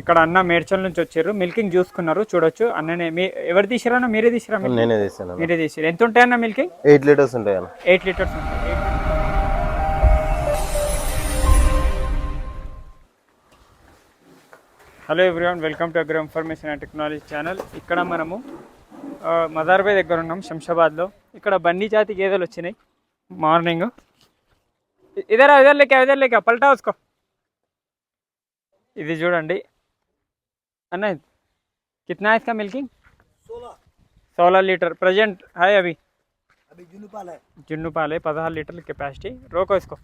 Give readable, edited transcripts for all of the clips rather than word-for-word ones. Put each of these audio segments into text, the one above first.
ఇక్కడ అన్న మేడ్చల్ నుంచి వచ్చారు, మిల్కింగ్ చూసుకున్నారు, చూడొచ్చు. అన్ననే ఎవరు తీసిరా? మీరే తీసిరా? నేనే తీసాను. మీరే తీసిరు. ఎంత ఉంటాయి అన్న మిల్కింగ్? 8 లీటర్స్ ఉంటాయి అన్న. 8 లీటర్స్ ఉంటాయి. Hello everyone, welcome to agro information and technology channel. ఇక్కడ మనము మదార్బాయ్ దగ్గర ఉన్నాం, శంషాబాద్లో. ఇక్కడ బన్నీ జాతి గేదెలు వచ్చినాయి మార్నింగ్. ఇదర్ లేక పల్టా ఉస్కో. ఇది చూడండి అన్న, कितना है इसका मिल्किंग? 16 लीटर प्रेजेंट है अभी जुन्नू पाल है 16 लीटर कैपेसिटी. रोको इसको.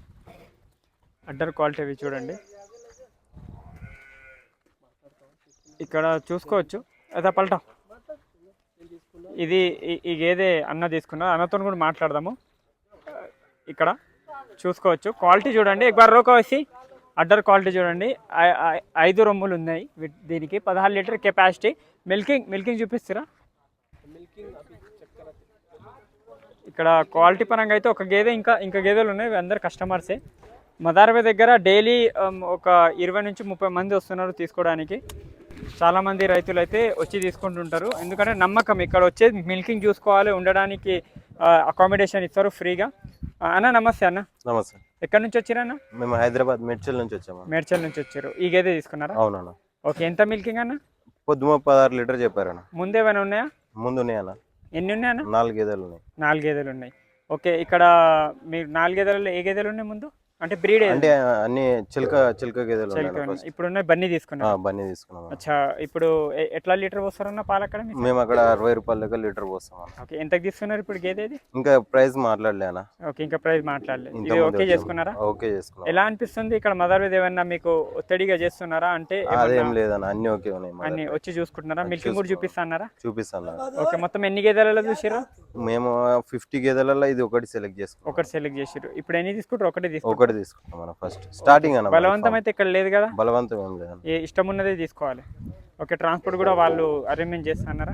అడ్డర్ క్వాలిటీ అవి చూడండి, ఇక్కడ చూసుకోవచ్చు. అదే పల్టా, ఇది ఈ గేదె అన్న తీసుకున్నారు. అన్నతో కూడా మాట్లాడదాము. ఇక్కడ చూసుకోవచ్చు క్వాలిటీ చూడండి. ఒకసారి రోకో వచ్చి అడ్డర్ క్వాలిటీ చూడండి. 5 రొమ్ములు ఉన్నాయి దీనికి. 16 లీటర్ కెపాసిటీ. మిల్కింగ్ చూపిస్తారా? ఇక్కడ క్వాలిటీ పరంగా అయితే ఒక గేదె, ఇంకా గేదెలు ఉన్నాయి, అందరు కస్టమర్సే. మదార్బాయ్ దగ్గర డైలీ ఒక 20 నుంచి 30 మంది వస్తున్నారు తీసుకోవడానికి. చాలామంది రైతులు అయితే వచ్చి తీసుకుంటుంటారు, ఎందుకంటే నమ్మకం. ఇక్కడ వచ్చేది మిల్కింగ్ చూసుకోవాలి, ఉండడానికి అకామిడేషన్ ఇస్తారు ఫ్రీగా. అన్న నమస్తే. అన్న నమస్తే. ఎక్కడి నుంచి వచ్చారన్న? మేము హైదరాబాద్ మేడ్చల్ నుంచి వచ్చాము. మేడ్చల్ నుంచి వచ్చారు. ఈ గేదె తీసుకున్నారా? అవునన్నా. ఓకే, ఎంత మిల్కింగ్ అన్న? పొద్దుమ 16 లీటర్ చెప్పారన్న. ముందు ఏమైనా ఉన్నాయా? ముందు ఉన్నాయన్న. ఎన్ని ఉన్నాయన్న? 4 గేదెలు ఉన్నాయి. 4 గేదెలు ఉన్నాయి. ఓకే, ఇక్కడ మీరు 4 గేదెలలో ఏ గేదెలు ఉన్నాయి ముందు? అంటే బ్రీడ్ అంటే అన్ని చిలక గేదెలు ఉన్నాయి. ఇప్పుడు ఉన్నాయి బన్నీ తీసుకున్నా? బన్నీ తీసుకున్నాం. అచ్చా, ఇప్పుడు ఎట్లా లీటర్ పోస్తారన్న పాలు అక్కడ? మేము అక్కడ 60 రూపాయల దగ్గర లీటర్ పోస్తాం. ఓకే, ఎంతకు తీసుకున్నారు ఇప్పుడు గేదె? ఇంకా ప్రైస్ మాట్లాడలేనా? ఓకే, ఇంకా ప్రైస్ మాట్లాడలేదు. ఇది ఓకే చేసుకున్నారా? ఓకే చేసుకున్నాం. ఎలా అనిపిస్తుంది ఇక్కడ మదార్బాయ్? ఏమన్నా మీకు ఒత్తిడిగా చేస్తున్నారా? అంటే అదేం లేదన్న, అన్ని ఓకే ఉన్నాయి. అన్ని వచ్చి చూసుకుంటున్నారా? మిల్కింగ్ కూడా చూపిస్తారా? చూపిస్తాను. ఓకే, మొత్తం ఎన్ని గేదెలలో చూసారు? మేము 50 గేదెలలో ఇది ఒకటి సెలెక్ట్ చేసుకున్నాం. ఒకటి సెలెక్ట్ చేసారు. ఇప్పుడు ఎన్ని తీసుకుంటారు? ఒకటి తీసుకుంటాం మనం ఫస్ట్ స్టార్టింగ్ అన్న. బలవంతం అయితే ఇక్కడ లేదు కదా? బలవంతం ఏం లేదు, ఏ ఇష్టం ఉన్నదే తీసుకోవాలి. ఓకే, ట్రాన్స్పోర్ట్ కూడా వాళ్ళు అరేంజ్మెంట్ చేస్తున్నారా?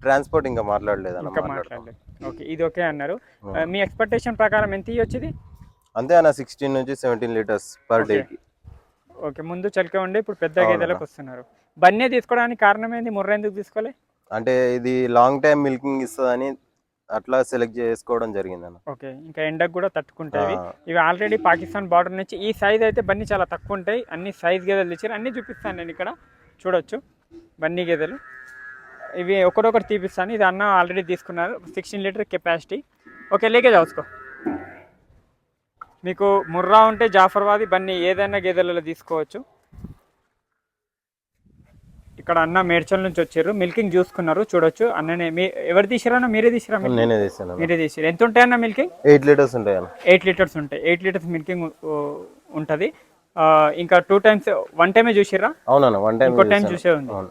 ట్రాన్స్పోర్ట్ ఇంకా మాట్లాడలేదు. ఇంకా మాట్లాడలేదు. ఓకే, ఇది ఓకే అన్నారు. మీ ఎక్స్పెక్టేషన్ ప్రకారం ఎంత ఇవ్వచ్చుది? అంతే అన్న, 16 నుంచి 17 లీటర్స్ పర్ డే. ఓకే, ముందు చలికే ఉండే, ఇప్పుడు పెద్ద గేదెలకు వస్తున్నారు. బన్నీ తీసుకోవడానికి కారణం ఏంది? ముర్రా ఎందుకు తీసుకోవాలి? అంటే ఇది లాంగ్ టైం మిల్కింగ్ ఇస్తుందని అట్లా సెలెక్ట్ చేసుకోవడం జరిగింది అన్న. ఓకే, ఇంకా ఎండకు కూడా తట్టుకుంటాయి. ఇవి ఆల్రెడీ పాకిస్తాన్ బార్డర్ నుంచి. ఈ సైజ్ అయితే బన్నీ చాలా తక్కువ ఉంటాయి. అన్ని సైజ్ గేదెలు తెచ్చారు, అన్ని చూపిస్తాను నేను. ఇక్కడ చూడొచ్చు బన్నీ గేదెలు. ఇవి ఒకటొకటి తీపిస్తాను. ఇది అన్న ఆల్రెడీ తీసుకున్నారు. 16 లీటర్ కెపాసిటీ. ఓకే, లేకే జావుసుకో. మీకు ముర్రా ఉంటే జాఫర్వాది బన్నీ ఏదైనా గేదెలలో తీసుకోవచ్చు. ఇక్కడ అన్న మేడ్చల్ నుంచి వచ్చారు, మిల్కింగ్ చూసుకున్నారు, చూడొచ్చు. అన్ననే ఎవరు తీసిరా? మీరే తీసిరా? నేనే తీసాను. మీరే తీసిరు. ఎంత ఉంటాయి అన్న మిల్కింగ్? 8 లీటర్స్ ఉంటాయి అన్న. 8 లీటర్స్ ఉంటాయి. 8 లీటర్స్ మిల్కింగ్ ఉంటుంది. ఇంకా 2 టైమ్స్, 1 టైమే చూసిరా? అవునన్నా, 1 టైం. ఇంకో టైం చూసే ఉంది.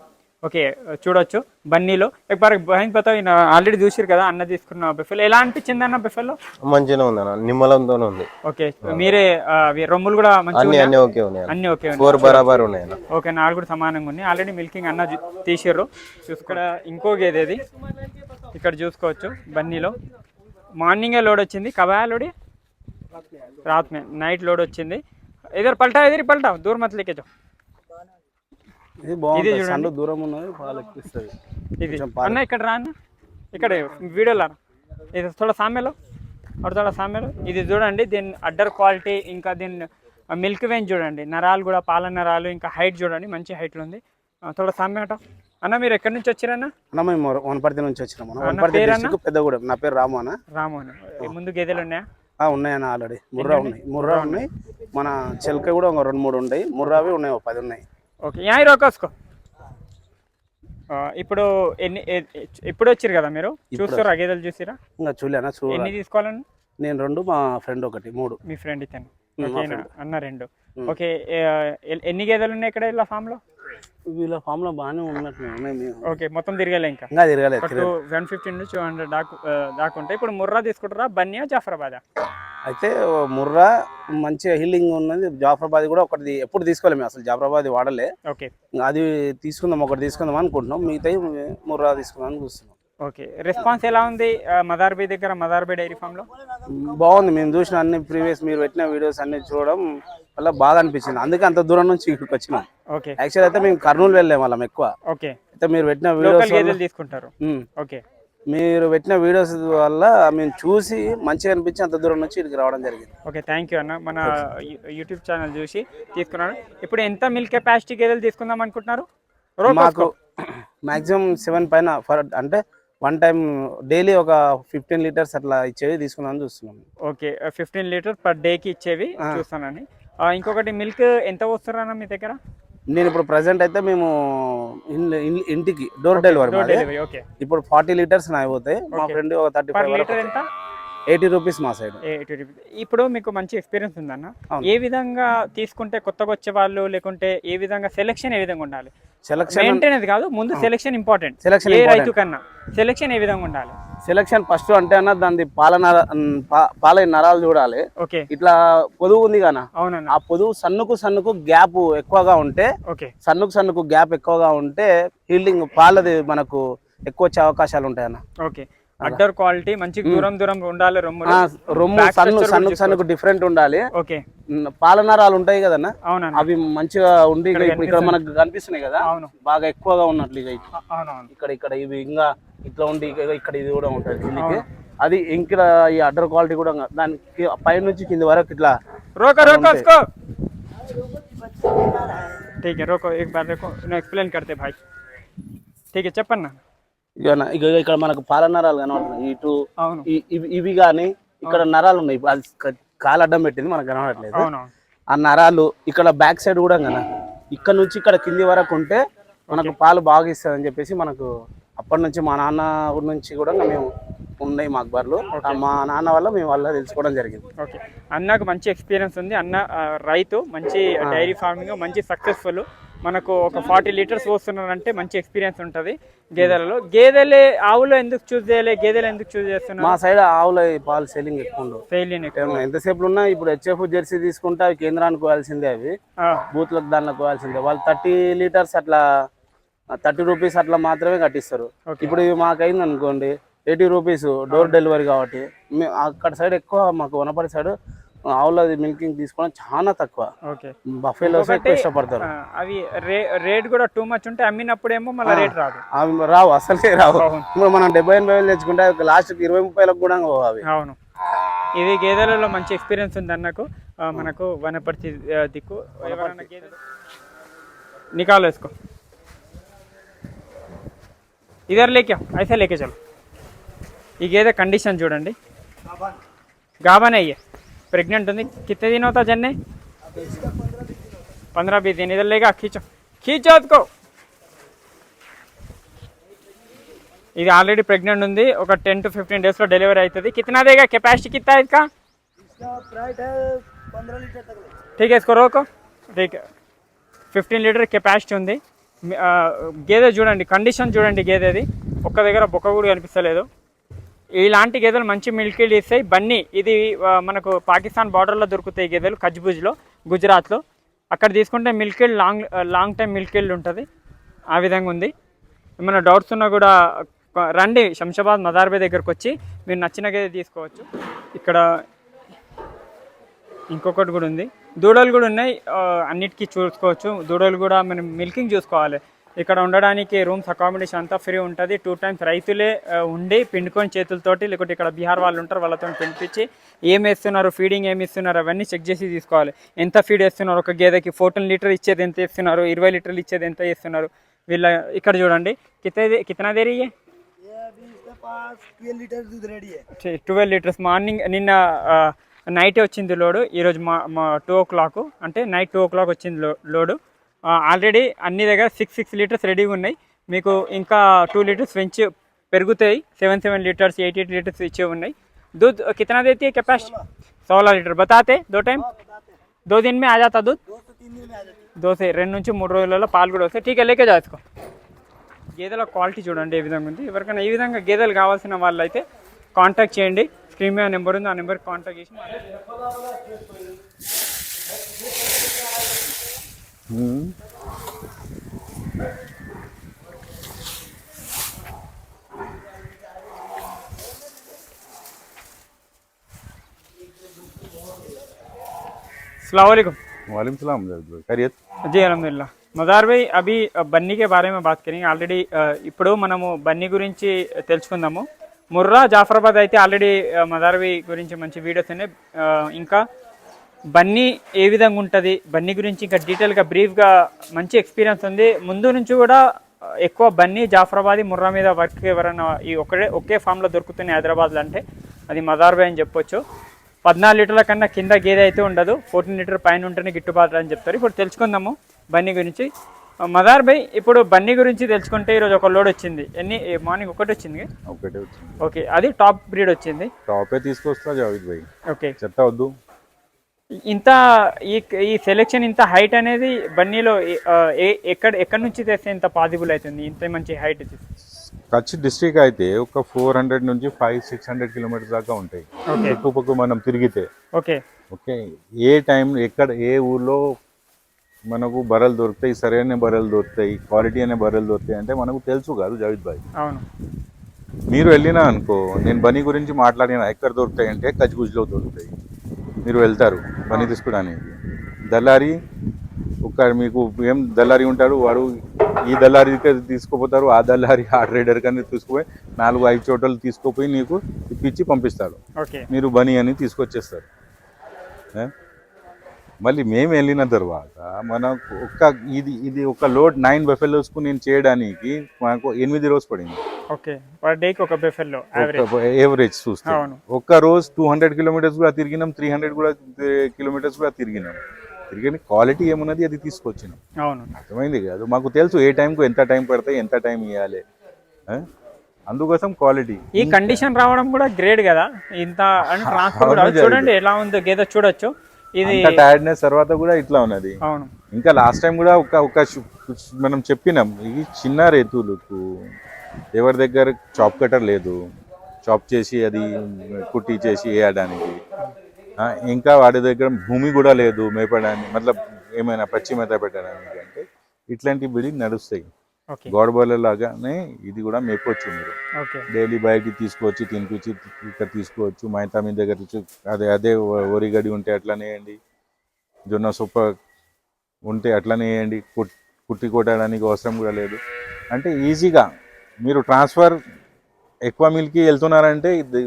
ఓకే, చూడొచ్చు బన్నీలో. ఒకసారి బహన్ పతా ఆల్రెడీ చూసిరు కదా అన్న తీసుకున్న బెఫెల్. ఎలా అనిపించింది అన్న బెఫెల్లో? మంచిగా ఉంది అన్న, నిమ్మలంతో ఉంది. ఓకే, మీరే రొమ్ములు కూడా మంచిగా అన్ని ఓకే ఉన్నాయి. అన్ని ఓకే, 4 బరాబర్ ఉన్నాయి. ఓకే, 4 కూడా సమానంగా ఉన్నాయి. ఆల్రెడీ మిల్కింగ్ అన్న తీసిర్రు. ఇక్కడ ఇంకో గేదేది ఇక్కడ చూసుకోవచ్చు బన్నీలో. మార్నింగే లోడ్ వచ్చింది. కబా లోడి రాత్ మే నైట్ లోడ్ వచ్చింది. ఇద్దరు పల్టా దూరం మత్ లేకే జో. ఇది చూడండి, దూరం ఉన్నది, పాలు ఎక్కిస్తుంది. ఇది అన్న ఇక్కడ రా అన్న, ఇక్కడ వీడియోలో ఇది థోడా సామెలో ఇది చూడండి. దీని అడ్డర్ క్వాలిటీ, ఇంకా దీని మిల్క్ వెయిన్ చూడండి, నరాలు కూడా, పాల నరాలు, ఇంకా హైట్ చూడండి, మంచి హైట్లో ఉంది. థోడా సామె అట. అన్న మీరు ఎక్కడి నుంచి వచ్చారన్న? అన్న మేము వనపర్తి నుంచి వచ్చినాము. పెద్దగూడెం. నా పేరు రాము అన్న. రాము అన్న. ముందు గేదెలు ఉన్నాయా? ఉన్నాయన్న, ఆల్రెడీ ముర్రా ఉన్నాయి. మన చిలక కూడా ఒక 2-3 ఉంటాయి. ముర్రావి ఉన్నాయి, 10 ఉన్నాయి. ఓకే, యా రోకోసుకో. ఇప్పుడు ఇప్పుడు వచ్చారు కదా మీరు, చూస్తారా గేదెలు? చూసిరా? ఇంకా చూడలేనా? ఎన్ని తీసుకోవాలని? నేను 2, మా ఫ్రెండ్ 1, 3. మీ ఫ్రెండ్ ఇతను అన్న 2. ఓకే, ఎన్ని గేదెలు ఉన్నాయి ఇక్కడ ఇలా ఫామ్ లో? వీళ్ళ ఫామ్ లో బాగానే ఉన్నట్టు. ఓకే, మొత్తం తిరగలే? ఇంకా తిరగలేదు. 150 నుంచి 200 దాకా ఉంటాయి. ఇప్పుడు ముర్రా తీసుకుంటారా, బన్నీయా, జాఫరాబాద్? అయితే ముర్రా మంచిగా హీలింగ్ ఉన్నది. జాఫరాబాద్ కూడా ఒకటి ఎప్పుడు తీసుకోలేము, అసలు జాఫరాబాద్ వాడలే. ఓకే, అది ఒకటి తీసుకుందాం అనుకుంటున్నాం. మిగతా ముర్రా తీసుకుందాం అని చూస్తున్నాం. ఓకే, రెస్పాన్స్ ఎలా ఉంది మదార్బాయ్ దగ్గర, మదార్బాయ్ డైరీ ఫామ్ లో? బాగుంది. మేము చూసిన అన్ని ప్రీవియస్ మీరు పెట్టిన వీడియోస్ అన్ని చూడడం వల్ల బాగా అనిపించింది. అందుకే అంత దూరం నుంచి ఇక్కడికి వచ్చినాం. ఓకే యాక్చువల్ అయితే మేము కర్నూలు వెళ్ళే వాళ్ళం ఎక్కువ. ఓకే అయితే మీరు పెట్టిన లోకల్ వీడియోస్ గేదెలు తీసుకుంటారు. ఓకే మీరు పెట్టిన వీడియోస్ వల్ల మేము చూసి మంచిగా అనిపించి అంత దూరం నుంచి ఇక్కడికి రావడం జరిగింది. ఓకే థ్యాంక్ యూ అన్న. మన యూట్యూబ్ ఛానల్ చూసి తీసుకున్నాను. ఇప్పుడు ఎంత మిల్క్ కెపాసిటీ గేదెలు తీసుకుందాం అనుకుంటున్నారు? మాకు మాక్సిమం 7 పైన అంటే వన్ టైం డైలీ ఒక 15 లీటర్స్ అట్లా ఇచ్చేవి తీసుకుందామని చూస్తున్నాం. ఓకే 15 లీటర్ పర్ డేకి ఇచ్చేవి చూస్తానని. ఇంకొకటి మిల్క్ ఎంత వస్తారన్న మీ దగ్గర? నేను ఇప్పుడు ప్రజెంట్ అయితే మేము ఇంటికి డోర్ డెలివరీ. ఓకే ఇప్పుడు 40 లీటర్స్ అయిపోతాయి. మా ఫ్రెండ్ ఒక 35 లీటర్ ఎంత? 80 రూపీస్ మా సైడ్. 80 రూపీస్. ఇప్పుడు మీకు మంచి ఎక్స్పీరియన్స్ ఉందన్న. ఏ విధంగా తీసుకుంటే కొత్తగా వచ్చే వాళ్ళు, లేకుంటే ఏ విధంగా సెలెక్షన్ ఏ విధంగా ఉండాలి? సెలెక్షన్ మెయింటెనెన్స్ కాదు, ముందు సెలెక్షన్ ఇంపార్టెంట్. సెలెక్షన్ ఏ రైతు కన్నా సెలెక్షన్ ఏ విధంగా ఉండాలి? సెలెక్షన్ ఫస్ట్ అంటే అన్న దాని పాల నరాలు చూడాలి. ఓకే ఇట్లా పొదుగు ఉంది కానా, అవునన్న. ఆ పొదుగు సన్నుకు గ్యాప్ ఎక్కువగా ఉంటే, ఓకే సన్నుకు గ్యాప్ ఎక్కువగా ఉంటే హీల్డింగ్ పాలది మనకు ఎక్కువ వచ్చే అవకాశాలు ఉంటాయి అన్న. ఓకే అడ్డర్ క్వాలిటీ మంచి దూరం ఉండాలి. రొమ్ము సన్నుకు డిఫరెంట్ ఉండాలి. ఓకే పాల నరాలు ఉంటాయి కదన్నా, అవునన్నా, అవి మంచిగా ఉండి ఇక్కడ మనకు కనిపిస్తున్నాయి కదా, అవును బాగా ఎక్కువగా ఉన్నట్లు అవునవును. ఇక్కడ ఇవి ఇంకా ఇట్లా ఉండి ఇక్కడ ఇది కూడా ఉంటుంది కిందికి. అది ఇంకా ఈ అడ్డర్ క్వాలిటీ కూడా దానికి పై నుంచి కింది వరకు ఇట్లా रोको ठीक है, रोको एक बार रोको, एक्सप्लेन करते भाई. ठीक है చెప్పన్నా. ఇక ఇక్కడ మనకు పాల నరాలు కనబడుతున్నాయి. ఇటు అవును ఇవి కానీ ఇక్కడ నరాలు ఉన్నాయి. అది కాలు అడ్డం పెట్టింది మనకు కనబడట్లేదు. అవును ఆ నరాలు ఇక్కడ బ్యాక్ సైడ్ కూడా కదా, ఇక్కడ నుంచి ఇక్కడ కింది వరకు ఉంటే మనకు పాలు బాగా ఇస్తుంది అని చెప్పేసి మనకు అప్పటి నుంచి మా నాన్న నుంచి కూడా మేము ఉన్నాయి మాకు బర్రెలు. మా నాన్న వల్ల మేము వల్ల తెలుసుకోవడం జరిగింది. ఓకే అన్నకు మంచి ఎక్స్పీరియన్స్ ఉంది. అన్న రైతు, మంచి డైరీ ఫార్మింగ్, మంచి సక్సెస్ఫుల్. మనకు ఒక 40 లీటర్స్ పోస్తున్నారంటే మంచి ఎక్స్పీరియన్స్ ఉంటుంది గేదెలలో. ఆవులు ఎందుకు చూస్ చేయలే, గేదెలు ఎందుకు చూస్ చేస్తున్నారు? మా సైడ్ ఆవుల పాలు సెల్లింగ్ ఎక్కువ ఉండవు. ఎంతసేపు ఉన్నా ఇప్పుడు హెచ్ఎఫ్ జెర్సీ తీసుకుంటే అవి కేంద్రానికి పోవాల్సిందే, అవి బూత్లకు దానిలో పోవాల్సిందే. వాళ్ళు 30 లీటర్స్ అట్లా 30 రూపీస్ అట్లా మాత్రమే కట్టిస్తారు. ఇప్పుడు ఇవి మాకైంది అనుకోండి 80 రూపీస్ డోర్ డెలివరీ కాబట్టి అక్కడ సైడ్ ఎక్కువ, మాకు వనపడి సైడ్ ఆవులది మిల్కింగ్ తీసుకోవడం చాలా తక్కువ. బఫెలోస్ ఎక్కువ ఇష్టపడతారు. అవి రేట్ కూడా టూ మచ్ ఉంటే అమ్మినప్పుడేమో మళ్ళీ రేట్ రాదు. అవి రావు, అసలే రావు. ఇప్పుడు మనం 70-80 వేలు తెచ్చుకుంటే లాస్ట్ 20-30 కూడా అవి. అవును, ఇది గేదెలలో మంచి ఎక్స్పీరియన్స్ ఉంది అన్నకు. మనకు వనపర్తి దిక్కు ఎవరైనా గేదెలు నికాలో వేసుకో, ఇదర్ లేకే ఐసా లేకే చలో. ఈ గేదె కండిషన్ చూడండి, గాబనే అయ్యే, प्रेग्नेंट ఉంది. कितने दिन होता जन्ने? 15-20 दिन. इधर लेगा, खींचो उसको. ఇది ఆల్రెడీ ప్రెగ్నెంట్ ఉంది. ఒక 10 to 15 డేస్ లో డెలివరీ అవుతుంది. कितना देगा, कैपेसिटी कितना है इसका? प्राइस है 15 लीटर तक. ठीक है, इसको रोको. ठीक है, 15 లీటర్ కెపాసిటీ ఉంది. గేదె చూడండి, కండిషన్ చూడండి గేదెది. ఒక్క దగ్గర బొక్క కూడా కనిపిస్తలేదు. ఇలాంటి గేదెలు మంచి మిల్క్ ఈల్డ్ ఇస్తాయి. బన్నీ ఇది మనకు పాకిస్తాన్ బార్డర్లో దొరుకుతాయి గేదెలు, కజ్బూజ్లో, గుజరాత్లో. అక్కడ తీసుకుంటే milk yield long time milk yield ఉంటుంది. ఆ విధంగా ఉంది. ఏమైనా డౌట్స్ ఉన్నా కూడా రండి, శంషాబాద్ మదార్బే దగ్గరకు వచ్చి మీరు నచ్చిన గేదె తీసుకోవచ్చు. ఇక్కడ ఇంకొకటి కూడా ఉంది, దూడలు కూడా ఉన్నాయి. అన్నిటికీ చూసుకోవచ్చు. దూడలు కూడా మనం మిల్కింగ్ చూసుకోవాలి. ఇక్కడ ఉండడానికి రూమ్స్, అకామిడేషన్ అంతా ఫ్రీ ఉంటుంది. 2 times రైతులే ఉండి పిండుకొని చేతులతోటి, లేకుంటే ఇక్కడ బీహార్ వాళ్ళు ఉంటారు, వాళ్ళతో పిండిపించి ఏం వేస్తున్నారు, ఫీడింగ్ ఏమి ఇస్తున్నారు అవన్నీ చెక్ చేసి తీసుకోవాలి. ఎంత ఫీడ్ వేస్తున్నారు, ఒక గేదెకి 14 లీటర్ ఇచ్చేది ఎంత ఇస్తున్నారు, 20 లీటర్లు ఇచ్చేది ఎంత ఇస్తున్నారు వీళ్ళ. ఇక్కడ చూడండి, కితనా దేరీ 12 లీటర్స్. మార్నింగ్ నిన్న నైటే వచ్చింది లోడు, ఈరోజు మా 2 o'clock, అంటే నైట్ 2 o'clock వచ్చింది లోడు. ఆల్రెడీ అన్ని దగ్గర 6 లీటర్స్ రెడీగా ఉన్నాయి. మీకు ఇంకా 2 లీటర్స్ పెరుగుతాయి. 7 లీటర్స్ 8 లీటర్స్ ఇచ్చే ఉన్నాయి. दूध कितना देती है कैपेसिटी? 16 लीटर बताते. 2 टाइम 2 दिन में आ जाता दूध? 2 से 2 నుంచి 3 రోజులలో పాలు కూడా వస్తాయి. ఠీక్ లేకే జాసుకో. గేదెల క్వాలిటీ చూడండి ఏ విధంగా ఉంది. ఎవరికైనా ఈ విధంగా గేదెలు కావాల్సిన వాళ్ళు అయితే కాంటాక్ట్ చేయండి. స్క్రీన్ మీద నెంబర్ ఉంది, ఆ నెంబర్కి కాంటాక్ట్ చేసి अस्सलाम वालेकुम. वालेकुम सलाम जावेद भाई, खैरियत? जी అల్హమ్దుల్లా. మదార్ భాయ్ అభి బన్నీ కే బారే మే బాత్ కरेंगे. ఆల్రెడీ ఇప్పుడు మనము బన్నీ గురించి తెలుసుకుందాము. ముర్రా జాఫరాబాద్ అయితే ఆల్రెడీ మదార్ భాయ్ గురించి మంచి వీడియోస్ ఉన్నాయి. ఇంకా బన్నీ ఏ విధంగా ఉంటుంది, బన్నీ గురించి ఇంకా డీటెయిల్గా బ్రీఫ్గా మంచి ఎక్స్పీరియన్స్ ఉంది. ముందు నుంచి కూడా ఎక్కువ బన్నీ జాఫరాబాద్ ముర్రా మీద వర్క్ ఎవరైనా ఈ ఒకే ఫామ్లో దొరుకుతున్నాయి హైదరాబాద్లో అంటే అది మదార్ భాయ్ అని చెప్పొచ్చు. 14 లీటర్ల కన్నా కింద గేదె అయితే ఉండదు, 14 లీటర్ పైన ఉంటేనే గిట్టుబాటు అని చెప్తారు. ఇప్పుడు తెలుసుకుందాము బన్నీ గురించి. మదార్ భాయ్ ఇప్పుడు బన్నీ గురించి తెలుసుకుంటే ఈరోజు ఒక లోడ్ వచ్చింది. మార్నింగ్ ఒకటి వచ్చింది. ఒకటే వచ్చింది. ఓకే, అది టాప్ బ్రీడ్ వచ్చింది. టాపే తీసుకొస్తా జావేద్ భాయ్. ఓకే, చెత్త వద్దు. ఇంత ఈ సెలెక్షన్ ఇంత హైట్ అనేది బన్నీలో ఎక్కడి నుంచి తెస్తే ఇంత పాసిబుల్ అవుతుంది ఇంత మంచి హైట్? కచ్ డిస్ట్రిక్ట్ అయితే ఒక 400 నుంచి 500-600 కిలోమీటర్స్ దాకా ఉంటాయి చుట్టుపక్కల మనం తిరిగితే. ఓకే ఓకే, ఏ టైం ఎక్కడ ఏ ఊర్లో మనకు బర్రెలు దొరుకుతాయి, సరైన బర్రెలు దొరుకుతాయి, క్వాలిటీ అనే బర్రెలు దొరుకుతాయి అంటే మనకు తెలుసు కాదు జావేద్ భాయ్. అవును, మీరు వెళ్ళినా అనుకో, నేను బనీ గురించి మాట్లాడినా ఎక్కడ దొరుకుతాయి అంటే కచ్గుజ్లో దొరుకుతాయి. మీరు వెళ్తారు బనీ తీసుకోవడానికి, దళారి ఒక మీకు ఏం దళారి ఉంటాడు, వాడు ఈ దళారి తీసుకుపోతారు, ఆ దళారి ఆ ట్రేడర్ కానీ తీసుకుపోయి 4-5 చోటలు తీసుకుపోయి నీకు ఇప్పించి పంపిస్తాడు. మీరు బనీ అని తీసుకొచ్చేస్తారు. మళ్ళీ మేము వెళ్ళిన తర్వాత మనకు ఇది ఒక లోడ్ 9 బఫెలోస్కు నేను చేయడానికి మాకు 8 రోజు పడింది. ఓకే, పర్ డేకి ఒక బఫెలో యావరేజ్ చూస్తే ఒక్క రోజు 200 కిలోమీటర్స్ కూడా తిరిగినాం, 300 కూడా కిలోమీటర్స్ కూడా తిరిగినాం. తిరిగిన క్వాలిటీ ఏమున్నది అది తీసుకొచ్చినాం. అవును, అర్థమైంది కాదు, మాకు తెలుసు ఏ టైంకు ఎంత టైం పడతాయి, ఎంత టైం ఇవ్వాలి, అందుకోసం క్వాలిటీ. ఈ కండిషన్ రావడం కూడా గ్రేట్ కదా. ఇంత ట్రాన్స్పోర్ట్ చూడండి ఎలా ఉందో గేదె చూడొచ్చు. ఇది టైర్డ్నెస్ తర్వాత కూడా ఇట్లా ఉన్నది. అవును, ఇంకా లాస్ట్ టైం కూడా ఒక మనం చెప్పినాం, ఇది చిన్న రైతులకు ఎవరి దగ్గర చాప్ కటర్ లేదు, చాప్ చేసి అది కుట్టి చేసి వేయడానికి, ఇంకా వాడి దగ్గర భూమి కూడా లేదు మేపడానికి, మతలబ్ ఏమైనా పచ్చి మేత పెట్టడానికి అంటే ఇట్లాంటి బిల్డింగ్ నడుస్తాయి. గోడబోల లాగానే ఇది కూడా మేపొచ్చు. మీరు డైలీ బయటికి తీసుకొచ్చి తినిపించి ఇక్కడ తీసుకోవచ్చు. మైతా మీ దగ్గర అదే వరిగడి ఉంటే అట్లనే వేయండి, జొన్న సొప్ప ఉంటే అట్లనే వేయండి, కుట్టి కొట్టడానికి అవసరం కూడా లేదు. అంటే ఈజీగా మీరు ట్రాన్స్ఫర్ ఎక్కువ మిల్క్కి వెళ్తున్నారంటే ఇది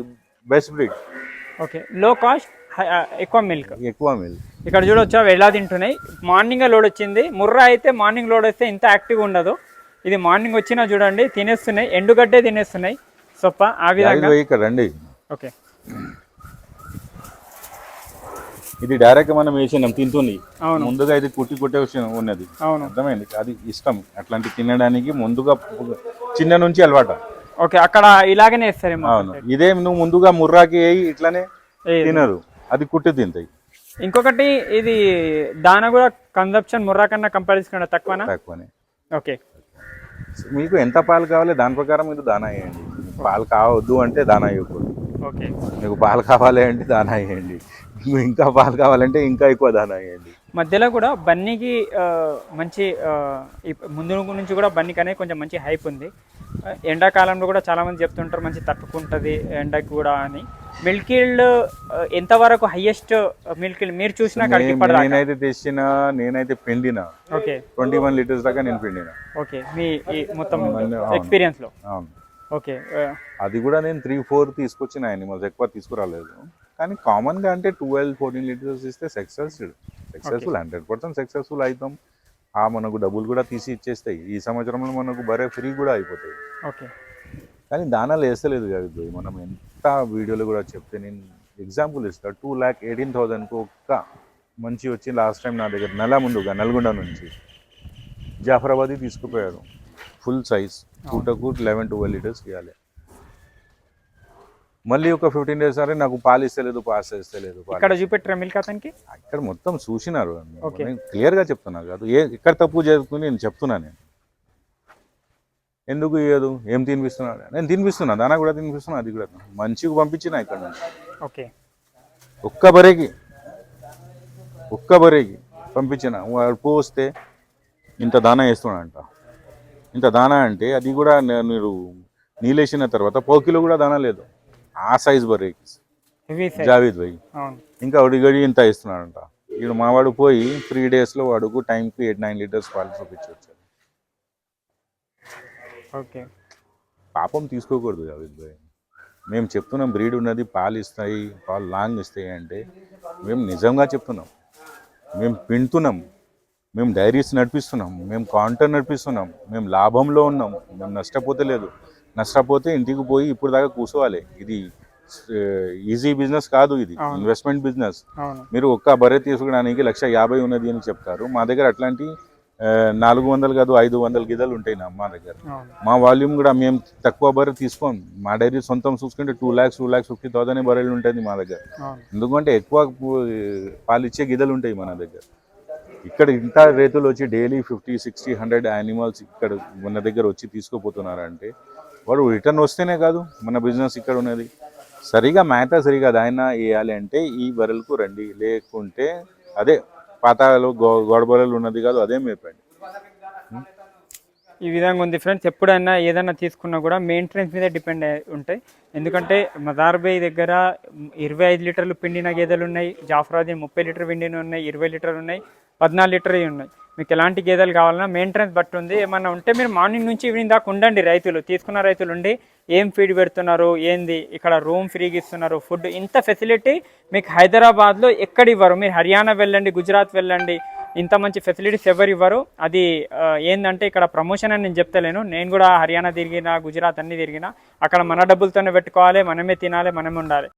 బెస్ట్ బ్రీడ్. ఓకే, లో కాస్ట్ ఎక్కువ మిల్క్. ఇక్కడ చూడొచ్చా ఎలా తింటున్నాయి. మార్నింగ్ లోడ్ వచ్చింది. ముర్రా అయితే మార్నింగ్ లోడ్ వస్తే ఇంత యాక్టివ్ ఉండదు. ఇది మార్నింగ్ వచ్చినా చూడండి తినేస్తున్నాయి, ఎండుగడ్డే తినేస్తున్నాయి సొప్ప ఆ విధంగా. ఇక్కడ రండి. ఓకే, ఇది డైరెక్ట్ మనం వేసినాం తింటుంది. ముందుగా ఇది కుట్టే ఉన్నది. అర్థమైంది, అది ఇష్టం అట్లాంటి తినడానికి ముందుగా చిన్న నుంచి అలవాటు. ఓకే, అక్కడ ఇలాగనే వేస్తారేమో. అవును, ఇదే నువ్వు ముందుగా ముర్రాకి వేయి ఇట్లానే తినరు, అది కుట్టి తింటాయి. ఇంకొకటి ఇది దానా కూడా కన్సంప్షన్ ముర్రా కన్నా కంపారిజన్ తక్కువనే. ఓకే, మీకు ఎంత పాలు కావాలి దాని ప్రకారం మీరు దానా వేయండి. పాలు కావద్దు అంటే దానా ఇవ్వకూడదు. ఓకే, మీకు పాలు కావాలి అంటే దానా వేయండి, ఇంకా పాలు కావాలంటే ఇంకా ఎక్కువ దానా వేయండి. మధ్యలో కూడా బన్నీకి మంచి ముందు నుంచి కూడా బన్నీకి అనేది కొంచెం మంచి హైప్ ఉంది. ఎండాకాలంలో కూడా చాలామంది చెప్తుంటారు మంచి తట్టుకుంటుంది ఎండకి కూడా అని. మిల్క్ ఈల్డ్ ఎంతవరకు హైయెస్ట్ మిల్క్ ఈల్డ్ మీరు చూసినా? నేనైతే పిండినా. ఓకే, 21 లీటర్స్ దాకా నేను పిండినా. ఓకే, మీ మొత్తం ఎక్స్పీరియన్స్ లో. ఓకే, అది కూడా నేను 3-4 తీసుకొచ్చిన యానిమల్స్, ఎక్కువ తీసుకురాలేదు. కానీ కామన్ గా అంటే 12-14 లీటర్స్ ఇస్తే సక్సెస్ఫుల్ 100% సక్సెస్ఫుల్ అవుతాం. మనకు డబ్బులు కూడా తీసి ఇచ్చేస్తాయి. ఈ సంవత్సరంలో మనకు బరే ఫ్రీ కూడా అయిపోతాయి. ఓకే, కానీ దానాలు వేస్తలేదు కదా. మనం ఎంత వీడియోలో కూడా చెప్తే నేను ఎగ్జాంపుల్ ఇస్తాను. 2,18,000కు ఒక్క మంచి వచ్చి లాస్ట్ టైం నా దగ్గర నెల ముందుగా నల్గొండ నుంచి జాఫరాబాద్ తీసుకుపోయారు. ఫుల్ సైజ్ పూటకు 11-12 లీటర్స్ ఇవ్వాలి. మళ్ళీ ఒక 15 డేస్ సరే నాకు పాలు ఇస్తలేదు, పాస్ ఇస్తలేదు. ఇక్కడ చూపెట్టారా మిల్క్ అతనికి? అక్కడ మొత్తం చూసినారు, క్లియర్గా చెప్తున్నారు కాదు. ఎక్కడ తప్పు చేసుకుని నేను చెప్తున్నాను. నేను ఎందుకు ఇవ్వదు, ఏం తినిపిస్తున్నాడు? నేను తినిపిస్తున్నా, దానా కూడా తినిపిస్తున్నా, అది కూడా మంచిగా పంపించిన ఇక్కడ నుంచి. ఓకే, ఒక్క బరేకి పంపించిన. వాడు పోస్తే ఇంత దానా వేస్తున్నాడంట. ఇంత దానా అంటే అది కూడా మీరు నీళ్ళేసిన తర్వాత 1 కిలో కూడా దానా లేదు. ఆ సైజ్ బరేకి జావేద్ భాయ్ ఇంకా ఒడిగడి ఇంత ఇస్తున్నాడంట. ఇప్పుడు మా వాడు పోయి 3 డేస్లో వాడుకు టైంకి 8-9 లీటర్స్ పాలు చూపించవచ్చు. ఓకే. పాపం తీసుకోకూడదు జావేద్ భాయ్. మేము చెప్తున్నాం బ్రీడ్ ఉన్నది, పాలు ఇస్తాయి, పాలు లాంగ్ ఇస్తాయి అంటే మేము నిజంగా చెప్తున్నాం. మేము పిండుతున్నాం, మేము డైరీస్ నడిపిస్తున్నాం, మేము కౌంటర్ నడిపిస్తున్నాం, మేము లాభంలో ఉన్నాం, మేము నష్టపోతలేదు. నష్టపోతే ఇంటికి పోయి ఇప్పుడు దాకా కూర్చోవాలి. ఇది ఈజీ బిజినెస్ కాదు, ఇది ఇన్వెస్ట్మెంట్ బిజినెస్. మీరు ఒక్క బర్రె తీసుకోవడానికి 1,50,000 ఉన్నది అని చెప్తారు. మా దగ్గర అట్లాంటి 400 కాదు 500 గిదలు ఉంటాయి మా దగ్గర. మా వాల్యూమ్ కూడా మేము తక్కువ బర్రె తీసుకోం. మా డైరీ సొంతం చూసుకుంటే 2,50,000 బర్రెలు ఉంటుంది మా దగ్గర. ఎందుకంటే ఎక్కువ పాలిచ్చే గిదలు ఉంటాయి మన దగ్గర. ఇక్కడ ఇంత రైతులు వచ్చి డైలీ 50, 60, 100 యానిమల్స్ ఇక్కడ మన దగ్గర వచ్చి తీసుకుపోతున్నారంటే వాడు రిటర్న్ వస్తేనే కాదు మన బిజినెస్ ఇక్కడ ఉన్నది. సరిగా మేత సరిగా దాయినా వేయాలి అంటే ఈ బర్రెలకు రండి, లేకుంటే అదే పాతాలో గోడబర్రెలు ఉన్నది కాదు అదే మేపండి. ఈ విధంగా ఉంది ఫ్రెండ్స్. ఎప్పుడైనా ఏదైనా తీసుకున్నా కూడా మెయింటెనెన్స్ మీద డిపెండ్ అయి ఉంటాయి. ఎందుకంటే మదార్బై దగ్గర 25 లీటర్లు పిండిన గేదెలు ఉన్నాయి, జాఫరాబాద్ 30 లీటర్ పిండిన ఉన్నాయి, 20 లీటర్లు ఉన్నాయి, 14 లీటర్లు ఉన్నాయి. మీకు ఎలాంటి గేదెలు కావాలన్నా మెయింటెనెన్స్ బట్టి ఉంది. ఏమన్నా ఉంటే మీరు మార్నింగ్ నుంచి ఈవినింగ్ దాకా ఉండండి. రైతులు తీసుకున్న రైతులు ఉండి ఏం ఫీడ్ పెడుతున్నారు, ఏంది, ఇక్కడ రూమ్ ఫ్రీగా ఇస్తున్నారు, ఫుడ్, ఇంత ఫెసిలిటీ మీకు హైదరాబాద్లో ఎక్కడ ఇవ్వరు. మీరు హర్యానా వెళ్ళండి, గుజరాత్ వెళ్ళండి, ఇంత మంచి ఫెసిలిటీస్ ఎవరు ఇవ్వరు. అది ఏంటంటే ఇక్కడ ప్రమోషన్ అని నేను చెప్తలేను. నేను కూడా హర్యానా తిరిగిన, గుజరాత్ అన్ని తిరిగిన. అక్కడ మన డబ్బులతోనే పెట్టుకోవాలి, మనమే తినాలి, మనమే ఉండాలి.